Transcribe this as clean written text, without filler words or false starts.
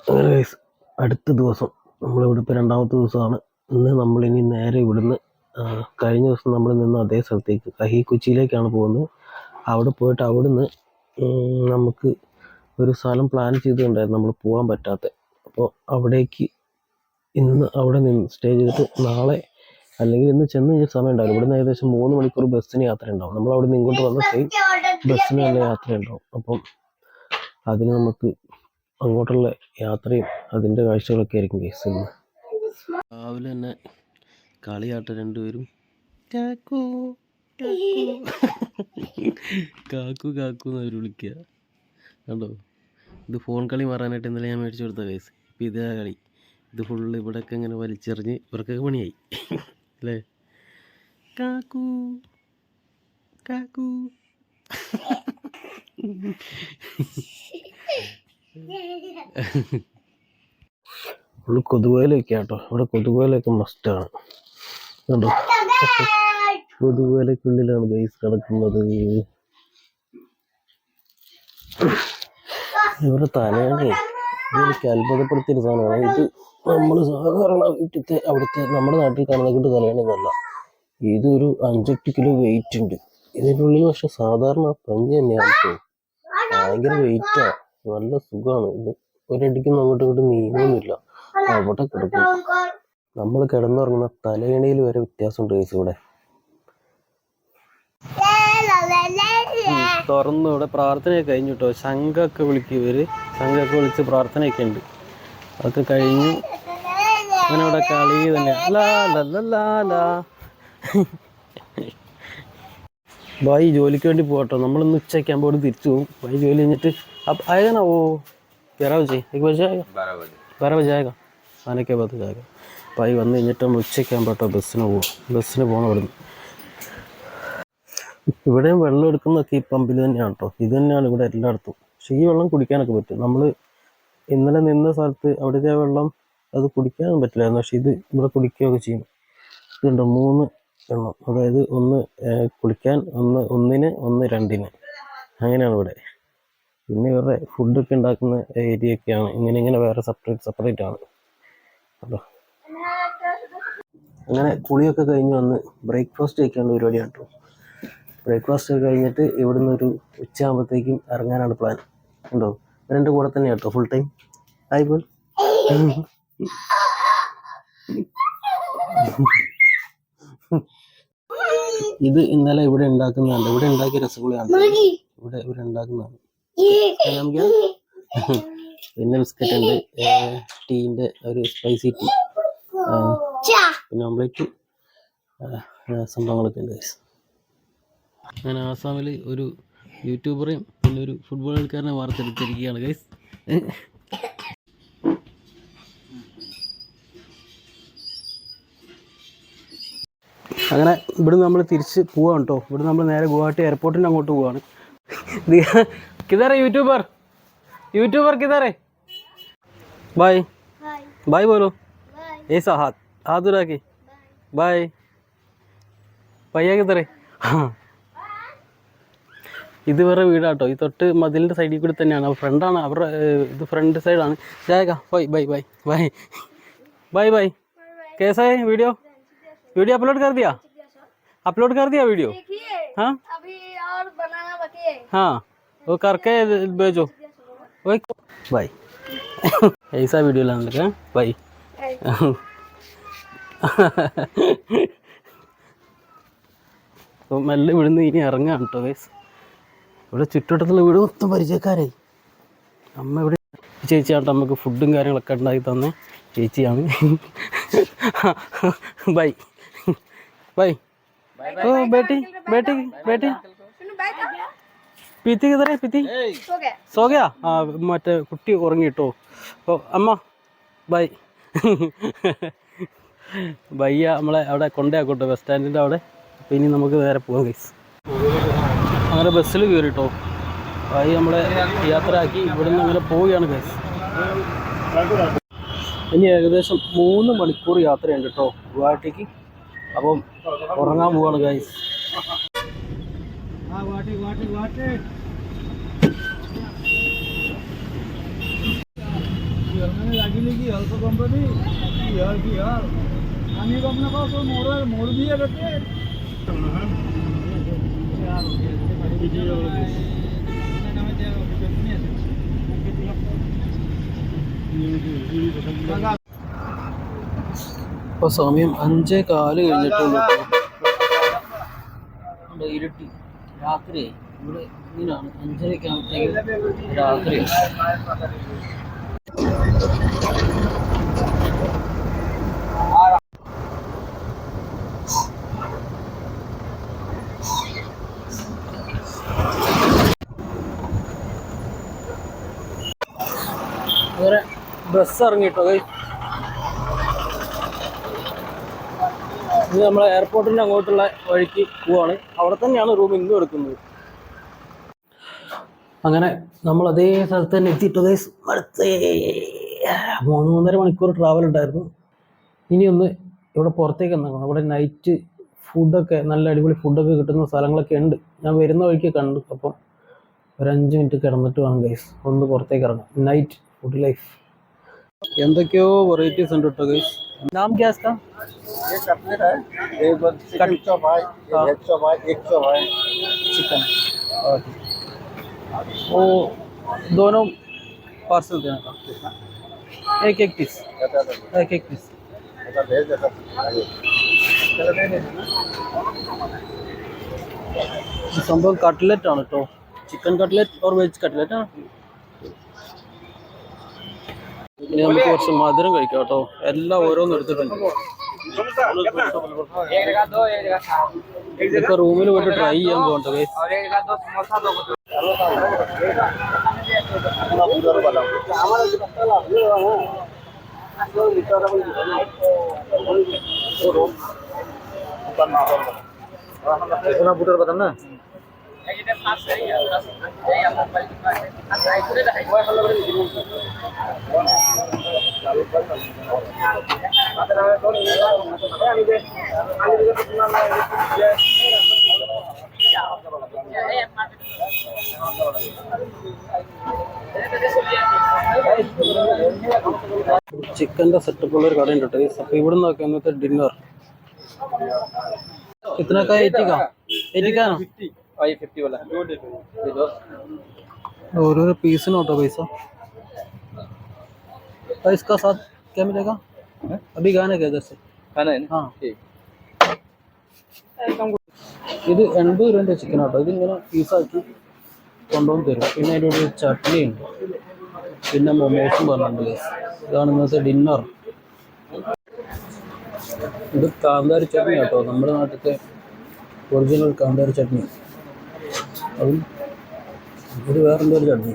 അങ്ങനെ അടുത്ത ദിവസം നമ്മളിവിടെ ഇപ്പോൾ രണ്ടാമത്തെ ദിവസമാണ്. ഇന്ന് നമ്മളിനി നേരെ ഇവിടുന്ന് കഴിഞ്ഞ ദിവസം നമ്മൾ നിന്ന് അതേ സ്ഥലത്തേക്ക് കഹി കൊച്ചിയിലേക്കാണ് പോകുന്നത്. അവിടെ പോയിട്ട് അവിടുന്ന് നമുക്ക് ഒരു സ്ഥലം പ്ലാൻ ചെയ്തിട്ടുണ്ടായിരുന്നു നമ്മൾ പോകാൻ പറ്റാത്ത. അപ്പോൾ അവിടേക്ക് ഇന്ന് അവിടെ നിന്ന് സ്റ്റേ ചെയ്തിട്ട് നാളെ അല്ലെങ്കിൽ ഇന്ന് ചെന്ന് കഴിഞ്ഞ സമയം ഉണ്ടാവില്ല. ഇവിടുന്ന് ഏകദേശം 3 മണിക്കൂർ ബസ്സിന് യാത്ര ഉണ്ടാവും. നമ്മൾ അവിടെ നിന്ന് ഇങ്ങോട്ട് വന്ന സെയിം ബസ്സിന് തന്നെ യാത്ര ഉണ്ടാവും. അപ്പം അതിന് നമുക്ക് അങ്ങോട്ടുള്ള യാത്രയും അതിൻ്റെ കാഴ്ചകളൊക്കെ ആയിരിക്കും കേസ്. ഇന്ന് രാവിലെ തന്നെ കളിയാട്ട രണ്ടുപേരും കാക്കു കാക്കു കാക്കു എന്ന് അവർ വിളിക്കുക കണ്ടോ. ഇത് ഫോൺ കളി മാറാനായിട്ട് ഇന്നലെ ഞാൻ മേടിച്ചു കൊടുത്ത കേസ്. ഇപ്പം ഇതേ കളി ഇത് ഫുള്ള് ഇവിടെയൊക്കെ ഇങ്ങനെ വലിച്ചെറിഞ്ഞ് ഇവർക്കൊക്കെ പണിയായി അല്ലേ. കാക്കു കാക്കു ഫുള്ള് കൊതുകുവലയൊക്കെ ആട്ടോ. ഇവിടെ കൊതുകുവലയൊക്കെ മസ്റ്റാണ് കണ്ടോ. കൊതുകുവലയ്ക്കുള്ളിലാണ് ഗൈസ് കിടക്കുന്നത്. ഇവരുടെ തലയാണേ എനിക്ക് അത്ഭുതപ്പെടുത്തിയൊരു സാധനമാണ് ഇത്. നമ്മൾ സാധാരണ വീട്ടിലത്തെ അവിടുത്തെ നമ്മുടെ നാട്ടിൽ കാണുന്ന തലയാണെന്നല്ല. ഇതൊരു 5-8 കിലോ വെയിറ്റ് ഉണ്ട് ഇതിൻ്റെ ഉള്ളിൽ. പക്ഷെ സാധാരണ പഞ്ഞി തന്നെയാണ്. ഭയങ്കര വെയിറ്റാണ്, നല്ല സുഖമാണ്. ഇത് ഒരടിക്കൊന്നും അങ്ങോട്ടും ഇങ്ങോട്ടും നീങ്ങുന്നില്ല, അവിടെ കിടക്കും. നമ്മൾ കിടന്നുറങ്ങുന്ന തലയണയിൽ വരെ വ്യത്യാസമുണ്ട് കേസ്. ഇവിടെ തുറന്നു ഇവിടെ പ്രാർത്ഥനയൊക്കെ കഴിഞ്ഞു കേട്ടോ. ശംഖൊക്കെ വിളിക്കും ഇവര്, ശംഖൊക്കെ വിളിച്ച് പ്രാർത്ഥനയൊക്കെ ഉണ്ട്. അതൊക്കെ കഴിഞ്ഞു. അങ്ങനെ ഇവിടെ കളി തന്നെ. ഭായി ജോലിക്ക് വേണ്ടി പോകട്ടോ. നമ്മളിന്ന് ഉച്ചയ്ക്കാകുമ്പോൾ ഇവിടെ തിരിച്ചു പോകും. ഭായി ജോലി കഴിഞ്ഞിട്ട് आएगा ना वो 11 बजे 1 बजे आएगा 12 बजे आएगा आने के बाद जाएगा. ഭായി വന്നു കഴിഞ്ഞിട്ട് നമ്മൾ ഉച്ചയ്ക്കാകുമ്പോൾ കേട്ടോ ബസ്സിന് പോകും. ബസ്സിന് പോകണം ഇവിടുന്ന്. ഇവിടെയും വെള്ളം എടുക്കുന്നതൊക്കെ ഈ പമ്പിൽ തന്നെയാണ് കേട്ടോ. ഇത് തന്നെയാണ് ഇവിടെ എല്ലായിടത്തും. പക്ഷേ ഈ വെള്ളം കുടിക്കാനൊക്കെ പറ്റും. നമ്മൾ ഇന്നലെ നിന്ന സ്ഥലത്ത് അവിടുത്തെ വെള്ളം അത് കുടിക്കാനും പറ്റില്ലായിരുന്നു. പക്ഷേ ഇത് ഇവിടെ കുടിക്കുകയൊക്കെ ചെയ്യും. ഇതുണ്ടോ 3 എണ്ണം, അതായത് ഒന്ന് കുളിക്കാൻ, ഒന്നിന് 2 അങ്ങനെയാണ് ഇവിടെ. പിന്നെ ഇവരുടെ ഫുഡൊക്കെ ഉണ്ടാക്കുന്ന ഏരിയയൊക്കെയാണ് ഇങ്ങനെ വേറെ സെപ്പറേറ്റ് ആണ് കേട്ടോ. അങ്ങനെ കുളിയൊക്കെ കഴിഞ്ഞ് വന്ന് ബ്രേക്ക്ഫാസ്റ്റ് കഴിക്കാനുള്ള പരിപാടിയാണ് കേട്ടോ. ബ്രേക്ക്ഫാസ്റ്റ് ഒക്കെ കഴിഞ്ഞിട്ട് ഇവിടുന്ന് ഒരു ഉച്ചയാകുമ്പോഴത്തേക്കും ഇറങ്ങാനാണ് പ്ലാൻ. ഉണ്ടോ ഇവരെൻ്റെ കൂടെ തന്നെയാണ് കേട്ടോ ഫുൾ ടൈം. ആയി പോൽ ഇത് ഇന്നലെ ഇവിടെ ഉണ്ടാക്കുന്നതാണ്. ഇവിടെ ഉണ്ടാക്കിയ രസഗുളയാണ് ഇവിടെ ഇവരുണ്ടാക്കുന്നതാണ്. പിന്നെ ബിസ്ക്കറ്റ് ഉണ്ട്, ടീൻ്റെ ഒരു സ്പൈസി ടീ, പിന്നെ ഓംലേറ്റ്, സംഭവങ്ങളൊക്കെ ഉണ്ട്. ഞാൻ ആസാമിൽ ഒരു യൂട്യൂബറെയും പിന്നെ ഒരു ഫുട്ബോൾ കളിക്കാരനെ വാർത്തെടുത്തിരിക്കുകയാണ് ഗൈസ്. അങ്ങനെ ഇവിടുന്ന് നമ്മൾ തിരിച്ച് പോവാണ് കേട്ടോ. ഇവിടെ നമ്മൾ നേരെ ഗുവാഹട്ടി എയർപോർട്ടിൻ്റെ അങ്ങോട്ട് പോവാണ്. കിതറേ യൂട്യൂബർ കിതറേ बाय बाय बोलो ऐसा हाथ उड़ा के बाय. പയ്യ കിതറേ. ഇത് വേറെ വീടാട്ടോ. ഈ തൊട്ട് മതിലിൻ്റെ സൈഡിൽ കൂടി തന്നെയാണ്. ഫ്രണ്ടാണ് അവരുടെ, ഇത് ഫ്രണ്ട് സൈഡാണ്. ജായക bye bye bye bye bye bye. कैसा है वीडियो अपलोड कर दिया वीडियो. हाँ अभी और बनाना बाकी है. हाँ वो करके भेजो. बाय. ऐसा वीडियो लाने लगा बाय. അപ്പോൾ മെല്ലെ ഇവിടുന്ന് ഇനി ഇറങ്ങാം കേട്ടോ ഗൈസ്. ഇവിടെ ചുറ്റുവട്ടത്തുള്ള വീട് മൊത്തം പരിചയക്കാരായി. അമ്മ ഇവിടെ ചേച്ചിയാട്ടോ നമുക്ക് ഫുഡും കാര്യങ്ങളൊക്കെ ഉണ്ടാക്കി തന്നെ ചേച്ചിയാണ്. Bye bye. ഓ ബേട്ടി ബേട്ടി ബേട്ടി പീത്തി കിതറേ പീത്തി സോ ഗയാ. ആ മറ്റേ കുട്ടി ഉറങ്ങിട്ടോ. ഓ അമ്മ ബൈ. ബയ്യ നമ്മളെ അവിടെ കൊണ്ടേക്കോട്ടെ ബസ് സ്റ്റാൻഡിൻ്റെ അവിടെ. അപ്പോൾ ഇനി നമുക്ക് നേരെ പോകാം ഗൈസ്. അങ്ങനെ ബസ്സിൽ കയറിട്ടോ. ബൈ നമ്മളെ യാത്രയാക്കി ഇവിടുന്ന് അങ്ങനെ പോവുകയാണ് ഗൈസ്. ഇനി ഏകദേശം 3 മണിക്കൂർ യാത്രയുണ്ട് കേട്ടോ ഗുവാഹട്ടിക്ക്. അപ്പം ഉറങ്ങാൻ പോവാണ് ഗൈസ്. লাগিলে কি হ'ল কোম্পানী কি হ'ল আমি গম নাপাওঁ তোৰ মোৰ বিয়ে তাতে ഇപ്പോൾ സമയം 5:15 കഴിഞ്ഞിട്ടുള്ളൂ. ഇരുട്ടി രാത്രിയായി. ഇവിടെ ഇങ്ങനെയാണ് 5:30 ആകുമ്പോഴത്തേക്കും രാത്രിയായി. വേറെ ബസ് ഇറങ്ങിട്ടോ. ഇത് നമ്മളെ എയർപോർട്ടിൻ്റെ അങ്ങോട്ടുള്ള വഴിക്ക് പോവാണ്. അവിടെ തന്നെയാണ് റൂം ഇന്നും എടുക്കുന്നത്. അങ്ങനെ നമ്മൾ അതേ സ്ഥലത്ത് തന്നെ എത്തിയിട്ട് ഗൈസ്. അടുത്ത 3-3.5 മണിക്കൂർ ട്രാവൽ ഉണ്ടായിരുന്നു. ഇനിയൊന്ന് ഇവിടെ പുറത്തേക്ക് വന്നേക്കണം. ഇവിടെ നൈറ്റ് ഫുഡൊക്കെ നല്ല അടിപൊളി ഫുഡൊക്കെ കിട്ടുന്ന സ്ഥലങ്ങളൊക്കെ ഉണ്ട്. ഞാൻ വരുന്ന വഴിക്ക് കണ്ടു. അപ്പം ഒരു 5 മിനിറ്റ് കിടന്നിട്ട് വേണം ഗൈസ് ഒന്ന് പുറത്തേക്ക് ഇറങ്ങാം. നൈറ്റ് ഫുഡ് ലൈഫ് എന്തൊക്കെയോ വെറൈറ്റീസ് ഉണ്ട് കേട്ടോ ഗൈസ്. നാം ക്യാ ഇസ്കാ? ये कटलेट है एक चिकन चॉप है एक चॉप है एक चॉप है चिकन और वो दोनों पार्सल देना था. एक पीस एक पीस भेज देता സംഭവം കട്ട്ലറ്റ് ആണ് കേട്ടോ. Chicken cutlet or veg cutlet ആണ്. ഇനി നമുക്ക് കുറച്ച് മധുരം കഴിക്കാം കേട്ടോ. എല്ലാം ഓരോന്നും എടുത്തിട്ടുണ്ട്. ഇതൊക്കെ റൂമിൽ പോയിട്ട് ട്രൈ ചെയ്യാൻ പോകണ്ട. putar batang na ചിക്കൻ്റെ സെറ്റപ്പുള്ള ഒരു കടയുണ്ട് കേട്ടോ. അപ്പോൾ ഇവിടെ നിന്നൊക്കെ ഇന്നത്തെ ഡിന്നർ कितना का 80 का ना 50 वाला और पीस नोट पैसा और इसका साथ क्या मिलेगा? अभी गाने का इधर से खाना है हाँ ഇത് 80 രൂപയുടെ ചിക്കൻ ആട്ടോ. ഇതിങ്ങനെ പീസാക്കി കൊണ്ടുവന്ന് തരും. പിന്നെ അതിൻ്റെ ഒരു ചട്നി ഉണ്ട്. പിന്നെ മൊമോസും പറഞ്ഞിട്ടുണ്ട്. ഇതാണ് ഇന്നത്തെ ഡിന്നർ. ഇത് കാന്താരി ചട്നി കേട്ടോ. നമ്മുടെ നാട്ടിലത്തെ ഒറിജിനൽ കാന്താരി ചട്നി. അതും ഇത് വേറെന്തോ ഒരു ചട്നി.